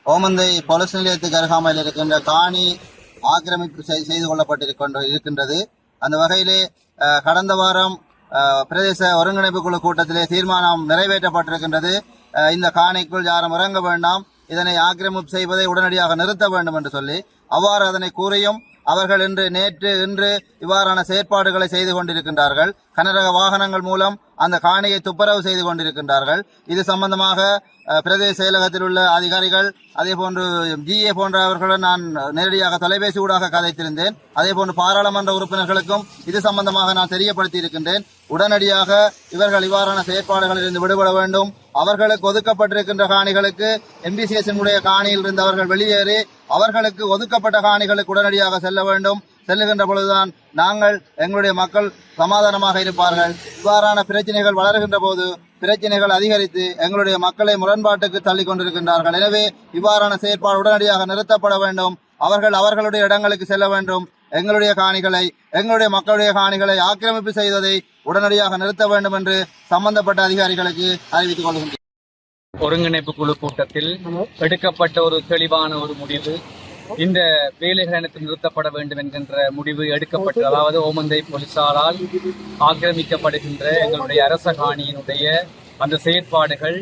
Omanthai police நிலையத்துக்கு அருகாமையில் இருக்கின்ற காணி ஆக்கிரமிப்பு செய்து கொள்ளப்பட்டிருக்கின்றது. அந்த வகையிலே கடந்த வாரம் பிரதேச ஒருங்கிணைப்பு குழு கூட்டத்திலே தீர்மானம் நிறைவேற்றப்பட்டிருக்கின்றது. இந்த காணிக்குள் யாரும் இறங்க வேண்டாம், இதனை ஆக்கிரமிப்பு செய்வதை உடனடியாக நிறுத்த வேண்டும் என்று சொல்லி அவ்வாறு அதனை கூறியும் அவர்கள் இன்று இவ்வாறான செயற்பாடுகளை செய்து கொண்டிருக்கின்றார்கள். கனரக வாகனங்கள் மூலம் அந்த காணியை துப்புரவு செய்து கொண்டிருக்கின்றார்கள். இது சம்பந்தமாக பிரதேச செயலகத்தில் உள்ள அதிகாரிகள் அதேபோன்று ஜிஏ போன்றவர்களுடன் நான் நேரடியாக தொலைபேசி ஊடாக கதைத்திருந்தேன். அதேபோன்று பாராளுமன்ற உறுப்பினர்களுக்கும் இது சம்பந்தமாக நான் தெரியப்படுத்தி இருக்கின்றேன். உடனடியாக இவர்கள் இவ்வாறான செயற்பாடுகளில் இருந்து விடுபட வேண்டும். அவர்களுக்கு ஒதுக்கப்பட்டிருக்கின்ற காணிகளுக்கு எம்பிசிஎஸ்னுடைய காணியில் இருந்து அவர்கள் வெளியேறி அவர்களுக்கு ஒதுக்கப்பட்ட காணிகளுக்கு உடனடியாக செல்ல வேண்டும். செல்லுகின்ற பொழுதுதான் நாங்கள் எங்களுடைய மக்கள் சமாதானமாக இருப்பார்கள். இவ்வாறான பிரச்சனைகள் வளர்கின்ற போது பிரச்சனைகள் அதிகரித்து எங்களுடைய மக்களை முரண்பாட்டுக்கு தள்ளிக் கொண்டிருக்கின்றார்கள். எனவே இவ்வாறான செயற்பாடு உடனடியாக நிறுத்தப்பட வேண்டும். அவர்களுடைய இடங்களுக்கு செல்ல வேண்டும். எங்களுடைய மக்களுடைய காணிகளை ஆக்கிரமிப்பு செய்வதை உடனடியாக நிறுத்த வேண்டும் என்று சம்பந்தப்பட்ட அதிகாரிகளுக்கு அறிவித்துக் கொள்கின்றனர். ஒருங்கிணைப்பு குழு கூட்டத்தில் எடுக்கப்பட்ட ஒரு தெளிவான ஒரு முடிவு, இந்த வேலைகள் அனைத்து நிறுத்தப்பட வேண்டும் என்கின்ற முடிவு எடுக்கப்பட்டது. அதாவது ஓமந்தை போலீசாரால் ஆக்கிரமிக்கப்படுகின்ற எங்களுடைய அரச காணியினுடைய அந்த செயற்பாடுகள்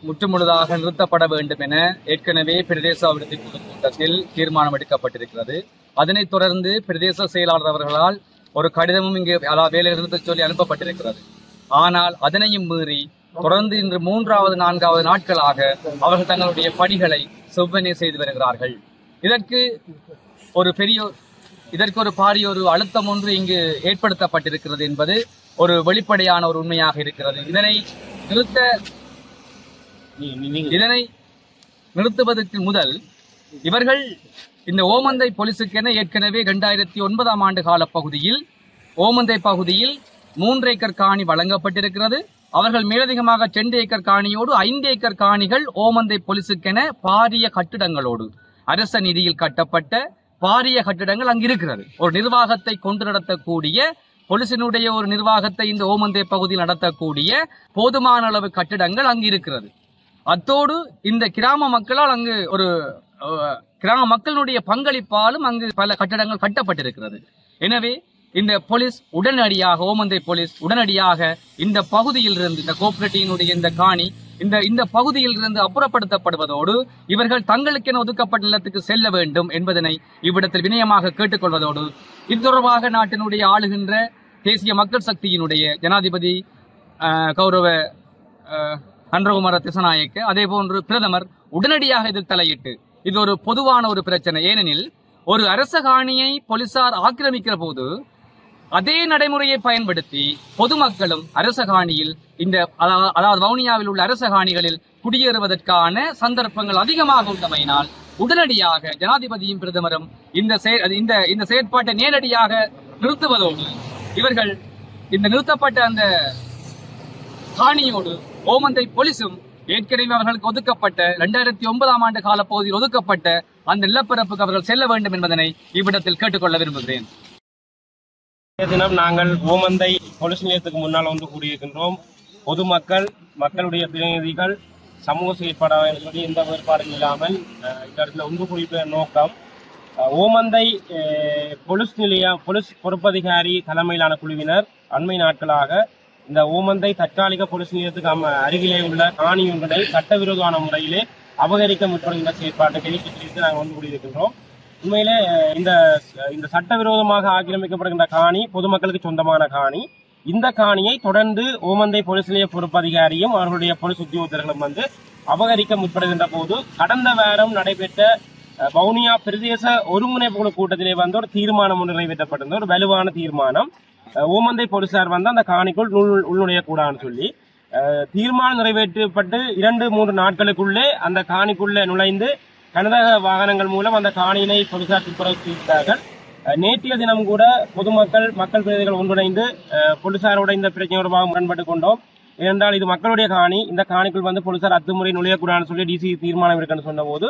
முற்றுமுழுதாக நிறுத்தப்பட வேண்டும் என ஏற்கனவே பிரதேச அபிவிருத்தி குழு கூட்டத்தில் தீர்மானம் எடுக்கப்பட்டிருக்கிறது. அதனைத் தொடர்ந்து பிரதேச செயலாளர் அவர்களால் ஒரு கடிதமும் இங்கு வேலை நிறுத்த சொல்லி அனுப்பப்பட்டிருக்கிறது. ஆனால் அதனையும் மீறி தொடர்ந்து இன்று 3வது 4வது நாட்களாக அவர்கள் தங்களுடைய பணிகளை செவ்வனே செய்து வருகிறார்கள். இதற்கு ஒரு பாரிய ஒரு அழுத்தம் ஒன்று இங்கு ஏற்படுத்தப்பட்டிருக்கிறது என்பது ஒரு வெளிப்படையான ஒரு உண்மையாக இருக்கிறது. இதனை நிறுத்துவதற்கு முதல் இவர்கள் இந்த ஓமந்தை போலீசுக்கென ஏற்கனவே 2009ஆம் ஆண்டு கால பகுதியில் ஓமந்தை பகுதியில் 3 ஏக்கர் காணி வழங்கப்பட்டிருக்கிறது. அவர்கள் மேலதிகமாக 2 ஏக்கர் காணியோடு 5 ஏக்கர் காணிகள் ஓமந்தை போலீசுக்கென பாரிய கட்டிடங்களோடு அரச நிதியில் கட்டப்பட்ட பாரிய கட்டிடங்கள் அங்கு இருக்கிறது. ஒரு நிர்வாகத்தை கொண்டு நடத்தக்கூடிய போலீசினுடைய ஒரு நிர்வாகத்தை இந்த ஓமந்தை பகுதியில் நடத்தக்கூடிய போதுமான அளவு கட்டிடங்கள் அங்கு இருக்கிறது. அத்தோடு இந்த கிராம மக்களால் அங்கு கிராம மக்களுடைய பங்களிப்பாலும் அங்கு பல கட்டடங்கள் கட்டப்பட்டிருக்கிறது. எனவே இந்த போலீஸ் உடனடியாக ஓமந்தை போலீஸ் உடனடியாக இந்த பகுதியில் இருந்து இந்த கோஆபரேட்டிவினுடைய இந்த காணி இந்த பகுதியில் இருந்து அப்புறப்படுத்தப்படுவதோடு இவர்கள் தங்களுக்கென ஒதுக்கப்பட்ட நிலத்துக்கு செல்ல வேண்டும் என்பதனை இவ்விடத்தில் வினயமாக கேட்டுக்கொள்வதோடு இது தொடர்பாக நாட்டினுடைய ஆளுகின்ற தேசிய மக்கள் சக்தியினுடைய ஜனாதிபதி கௌரவ அன்றகுமார திசநாயக்க அதே போன்று பிரதமர் உடனடியாக இதில் தலையிட்டு இது ஒரு பொதுவான ஒரு பிரச்சனை. ஏனெனில் ஒரு அரச காணியை போலீசார் ஆக்கிரமிக்கிற போது அதே நடைமுறையை பயன்படுத்தி பொதுமக்களும் அரச காணியில் அதாவது வவுனியாவில் உள்ள அரச காணிகளில் குடியேறுவதற்கான சந்தர்ப்பங்கள் அதிகமாக உள்ளமையினால் உடனடியாக ஜனாதிபதியும் பிரதமரும் இந்த செயற்பாட்டை நேரடியாக நிறுத்துவதோடு இவர்கள் இந்த நிறுத்தப்பட்ட அந்த காணியோடு ஓமந்தை போலீசும் ஏற்கனவே அவர்களுக்கு ஒதுக்கப்பட்ட 2009ஆம் ஆண்டு கால பகுதியில் ஒதுக்கப்பட்ட அந்த நிலப்பரப்புக்கு அவர்கள் செல்ல வேண்டும் என்பதனை இவ்விடத்தில் கேட்டுக்கொள்ள விரும்புகிறேன். தினம் நாங்கள் ஓமந்தை போலீஸ் நிலையத்துக்கு முன்னால் வந்து கூடியிருக்கின்றோம். பொதுமக்கள், மக்களுடைய பிரதிநிதிகள், சமூக செயற்பாடாளர்கள் சொல்லி எந்த வேறுபாடும் இல்லாமல் இந்த இடத்துல ஒன்று கூடிய நோக்கம் ஓமந்தை போலீஸ் பொறுப்பதிகாரி தலைமையிலான குழுவினர் அண்மை நாட்களாக இந்த ஓமந்தை தற்காலிக போலீஸ் நிலையத்துக்கு அருகிலே உள்ள காணி ஒன்றை சட்டவிரோதமான முறையிலே அபகரிக்க முற்படுகின்ற செயற்பாட்டை கைப்பற்றி நாங்கள் வந்து கூடியிருக்கின்றோம். உண்மையிலே இந்த சட்டவிரோதமாக ஆக்கிரமிக்கப்படுகின்ற காணி பொதுமக்களுக்கு சொந்தமான காணி. இந்த காணியை தொடர்ந்து ஓமந்தை போலீஸ் நிலைய பொறுப்பதிகாரியும் அவர்களுடைய போலீஸ் உத்தியோகத்தர்களும் வந்து அபகரிக்க முற்படுகின்ற போது கடந்த வாரம் நடைபெற்ற வவுனியா பிரதேச ஒருங்கிணைப்பு குழு கூட்டத்திலே வந்து ஒரு தீர்மானம் ஒன்று நிறைவேற்றப்பட்டிருந்த ஒரு வலுவான தீர்மானம். ஓமந்தை போலீசார் வந்து அந்த காணிக்குள் உள்நுழையக்கூடாதுன்னு சொல்லி தீர்மானம் நிறைவேற்றப்பட்டு 2-3 நாட்களுக்குள்ளே அந்த காணிக்குள்ளே நுழைந்து கனரக வாகனங்கள் மூலம் அந்த காணியினை போலீசார் துப்புரவு செய்தார்கள். நேற்றைய தினம் கூட பொதுமக்கள் மக்கள் பிரதிநிதிகள் ஒன்றிணைந்து போலீசாரோட இந்த பிரச்சனை தொடர்பாக முரண்பட்டு கொண்டோம். ஏனென்றால் இது மக்களுடைய காணி, இந்த காணிக்குள் வந்து போலீசார் அத்துமுறை நுழையக்கூடாதுன்னு சொல்லி டிசி தீர்மானம் இருக்குன்னு சொன்ன போது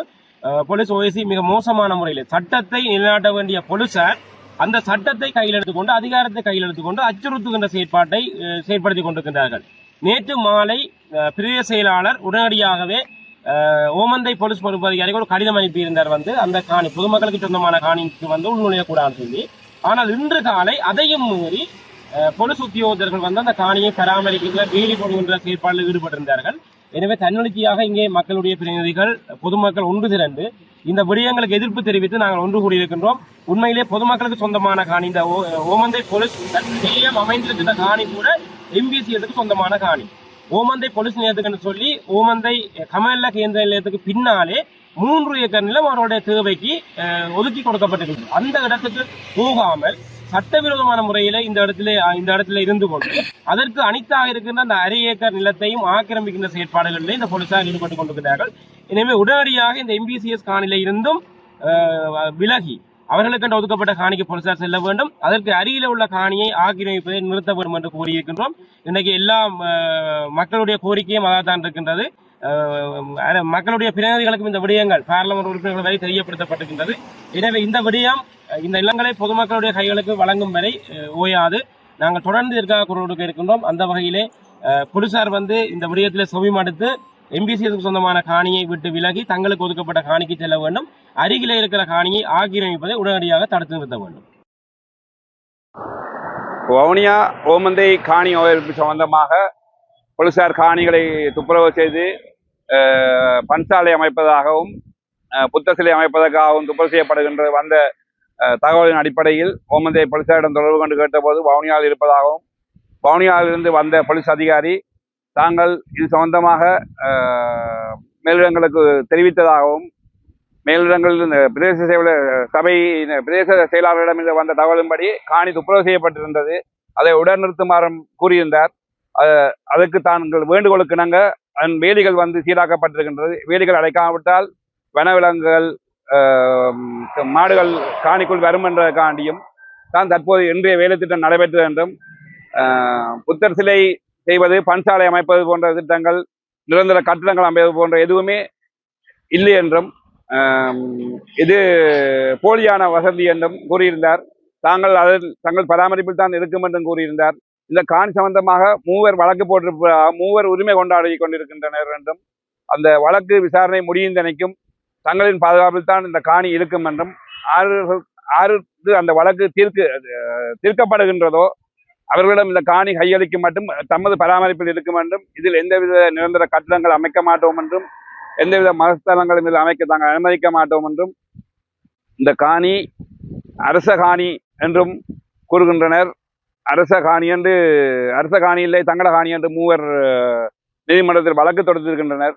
போலீஸ் ஓஎஸ்சி மிக மோசமான முறையில் சட்டத்தை நிலைநாட்ட வேண்டிய போலீசார் அந்த சட்டத்தை கையில் எடுத்துக்கொண்டு அதிகாரத்தை கையில் எடுத்துக்கொண்டு அச்சுறுத்துகின்ற செயற்பாட்டை செயற்படுத்திக் கொண்டிருக்கின்றார்கள். நேற்று மாலை பிரதேச செயலாளர் உடனடியாகவே ஓமந்தை போலீஸ் பொறுப்பு அதிகாரிகள் ஒரு கடிதம் அனுப்பியிருந்தார். வந்து அந்த காணி பொதுமக்களுக்கு சொந்தமான காணிக்கு வந்து உள்நுழையக்கூடாதுன்னு சொல்லி. ஆனால் இன்று காலை அதையும் மீறி போலீஸ் உத்தியோகத்தர்கள் வந்து அந்த காணியை பராமரிக்கின்ற வேலி போடுகின்ற செயற்பாட்டில் ஈடுபட்டிருந்தார்கள். எனவே தன்னெழுச்சியாக இங்கே மக்களுடைய பிரதிநிதிகள் பொதுமக்கள் ஒன்று திரண்டு இந்த விடயங்களுக்கு எதிர்ப்பு தெரிவித்து நாங்கள் ஒன்று கூடியிருக்கின்றோம். உண்மையிலே பொதுமக்களுக்கு சொந்தமான காணி, இந்த ஓமந்தை போலீஸ் நிலையம் அமைந்திருக்கின்ற காணி கூட எம்பிசிஎஸ்க்கு சொந்தமான காணி. ஓமந்தை போலீஸ் நிலையத்துக்கு சொல்லி ஓமந்தை கமல்ல கேந்திர நிலையத்துக்கு பின்னாலே 3 ஏக்கர் நிலம் அவருடைய தேவைக்கு ஒதுக்கி கொடுக்கப்பட்டிருக்கிறது. அந்த இடத்துக்கு போகாமல் சட்டவிரோதமான முறையில இந்த இடத்துல இருந்து கொண்டு அதற்கு அனைத்தாக இருக்கின்ற அந்த அரை ஏக்கர் நிலத்தையும் ஆக்கிரமிக்கின்ற செயற்பாடுகளில் இந்த போலீசார் ஈடுபட்டுக் கொண்டிருக்கிறார்கள். எனவே உடனடியாக இந்த எம்பிசிஎஸ் காணில இருந்தும் விலகி அவர்களுக்கு ஒதுக்கப்பட்ட காணிக்கு போலீசார் செல்ல வேண்டும். அதற்கு அருகில உள்ள காணியை ஆக்கிரமிப்பதை நிறுத்த வேண்டும் என்று கூறியிருக்கின்றோம். இன்றைக்கு எல்லா மக்களுடைய கோரிக்கையும் அதான் இருக்கின்றது. மக்களுடைய பிரதிநிதிகளுக்கும் இந்த விடயங்கள் பார்லமெண்ட் உறுப்பினர்கள் வரை தெரியப்படுத்தப்பட்டிருக்கின்றது. எனவே இந்த விடயம் இந்த நிலங்களை பொதுமக்களுடைய கைகளுக்கு வழங்கும் வரை ஓயாது நாங்கள் தொடர்ந்து இதற்காக குரல் கொடுக்க இருக்கின்றோம். அந்த வகையிலே போலீசார் வந்து இந்த விடயத்தில் செவிமடுத்து எம்பிசிஎஸ்க்கு சொந்தமான காணியை விட்டு விலகி தங்களுக்கு ஒதுக்கப்பட்ட காணிக்கு செல்ல வேண்டும். அருகிலே இருக்கிற காணியை ஆக்கிரமிப்பதை உடனடியாக தடுத்து நிறுத்த வேண்டும். வவுனியா ஓமந்தை காணி சம்பந்தமாக போலீசார் காணிகளை துப்புரவு செய்து பன்சாலை அமைப்பதாகவும் புத்த சிலை அமைப்பதற்காகவும் துப்புரவு செய்யப்படுகின்ற வந்த தகவலின் அடிப்படையில் ஓமந்தை போலீசாரிடம் தொடர்பு கொண்டு கேட்டபோது வவுனியாவில் இருப்பதாகவும் வவுனியாவிலிருந்து வந்த போலீஸ் அதிகாரி தாங்கள் இது சம்பந்தமாக மேலிடங்களுக்கு தெரிவித்ததாகவும் மேலிடங்களில் பிரதேச சபை பிரதேச செயலாளரிடம் வந்த தகவலின்படி காணி துப்புரவு செய்யப்பட்டிருந்தது, அதை உடன் நிறுத்துமாறும் கூறியிருந்தார். அதற்கு தாங்கள் வேண்டுகோளுக்கு இணங்க வேலிகள் வந்து சீராக்கப்பட்டிருக்கின்றது. வேலிகள் அடைக்காவிட்டால் வனவிலங்குகள் மாடுகள் காணிக்குள் வரும் என்றதற்காண்டியும் தான் தற்போது இன்றைய வேலை திட்டம் நடைபெற்றது என்றும் புத்தர் சிலை செய்வது பன்சாலை அமைப்பது போன்ற திட்டங்கள் நிரந்தர கட்டிடங்கள் அமைப்பது போன்ற எதுவுமே இல்லை என்றும் இது போலியான வசதி என்றும் கூறியிருந்தார். தங்கள் பராமரிப்பில் தான் இருக்கும் என்றும் கூறியிருந்தார். இந்த காணி சம்பந்தமாக 3 வழக்கு போட்டிருப்ப 3 உரிமை கொண்டாடி கொண்டிருக்கின்றனர் என்றும் அந்த வழக்கு விசாரணை முடிந்தனைக்கும் தங்களின் பாதுகாப்பில் தான் இந்த காணி இருக்கும் என்றும் ஆறு அந்த வழக்கு தீர்க்கப்படுகின்றதோ அவர்களிடம் இந்த காணி கையளிக்கும் மட்டும் தமது பராமரிப்பில் இருக்கும் என்றும் இதில் எந்தவித நிரந்தர கட்டிடங்கள் அமைக்க மாட்டோம் என்றும் எந்தவித மதஸ்தலங்களும் இதில் அமைக்க தாங்கள் அனுமதிக்க மாட்டோம் என்றும் இந்த காணி அரச காணி என்றும் கூறுகின்றனர். அரச காணி இல்லை தங்கட காணி என்று 3 நீதிமன்றத்தில் வழக்கு தொடுத்திருக்கின்றனர்.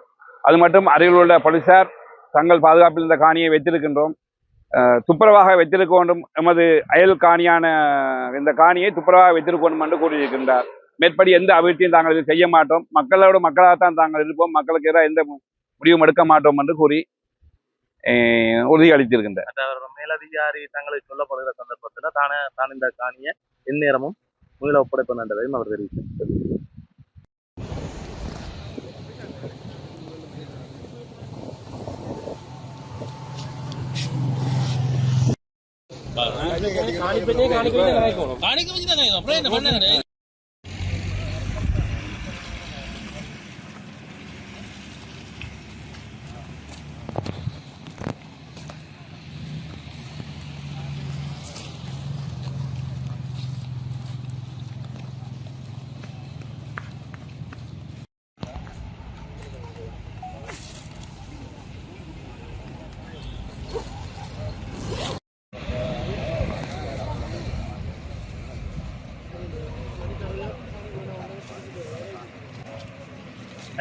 அது மட்டும் அருகில் உள்ள போலீசார் தங்கள் பாதுகாப்பில் இந்த காணியை வைத்திருக்கின்றோம், துப்புரவாக வைத்திருக்க வேண்டும், எமது அயல் காணியான இந்த காணியை துப்புரவாக வைத்திருக்க வேண்டும் என்று கூறியிருக்கின்றார். மேற்படி எந்த அபிவிருத்தியும் தாங்கள் செய்ய மாட்டோம், மக்களோடு மக்களாகத்தான் தாங்கள் இருப்போம், மக்களுக்கு எதிராக எந்த முடிவும் எடுக்க மாட்டோம் என்று கூறி உறுதியளித்திருக்கின்றார். மேலதிகாரி தங்களுக்கு சொல்லப்படுகிற சந்தர்ப்பத்தில் தான் இந்த காணியை எந்நேரமும் மீள ஒப்படைப்பேன் என்றதையும் அவர் தெரிவித்தார்.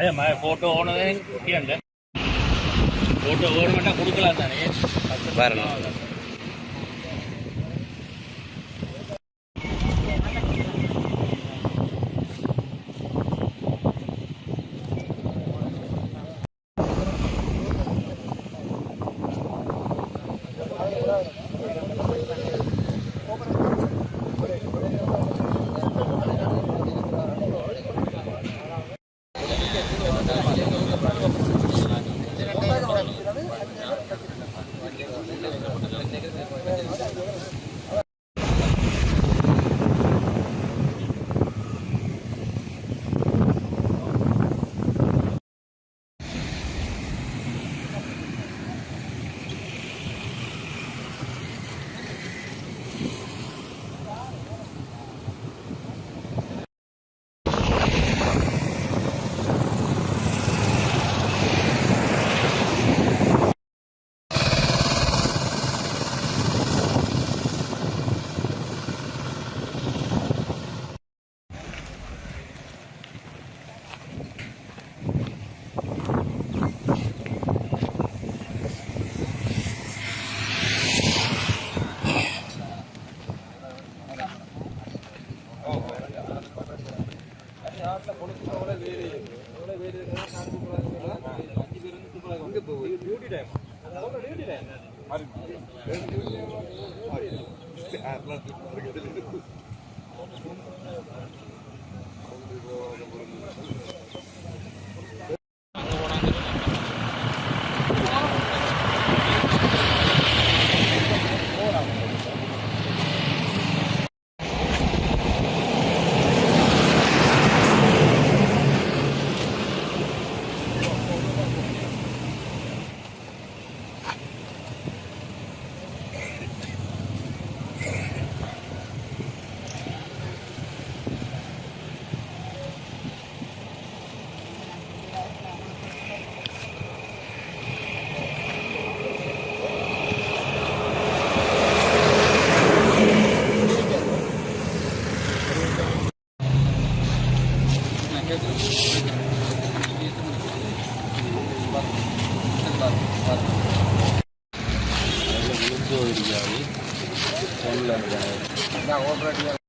అదే ఫోటో ఓనదే తీయండి, ఫోటో ఓనమంటే கொடுக்கலாம் தானே வரணும். நான்